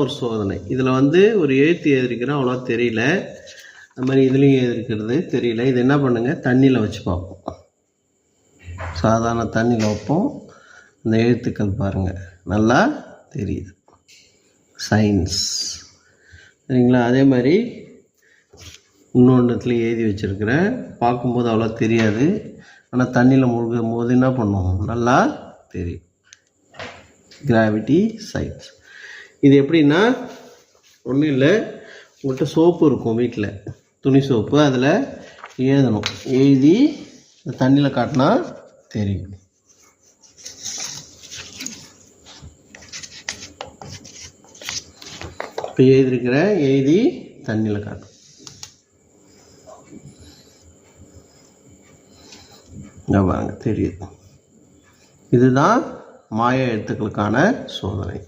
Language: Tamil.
ஒரு சோதனை. இதில் வந்து ஒரு எழுத்து எழுதிருக்கிறோம், அவ்வளோ தெரியல. அது மாதிரி இதுலேயும் எழுதிருக்கிறது தெரியல. இது என்ன பண்ணுங்க, தண்ணியில் வச்சு பார்ப்போம். சாதாரண தண்ணியில் வைப்போம். இந்த எழுத்துக்கள் பாருங்கள், நல்லா தெரியுது. சயின்ஸ் சரிங்களா. அதே மாதிரி இன்னொன்றுத்துலேயும் எழுதி வச்சுருக்கிறேன். பார்க்கும்போது அவ்வளோ தெரியாது, ஆனால் தண்ணியில் முழுகும் போது என்ன பண்ணுவோம், நல்லா தெரியும். Gravity science. இது எப்படின்னா, ஒன்றும் இல்லை, உங்கள்கிட்ட சோப்பு இருக்கும் வீட்டில், துணி சோப்பு. அதில் எழுதணும், எழுதி தண்ணியில் காட்டினா தெரியும். இப்போ எழுதியிருக்கிற எழுதி தண்ணியில் காட்டும். பாருங்க தெரியுது. இதுதான் மாய எழுத்துக்களுக்கான சோதனை.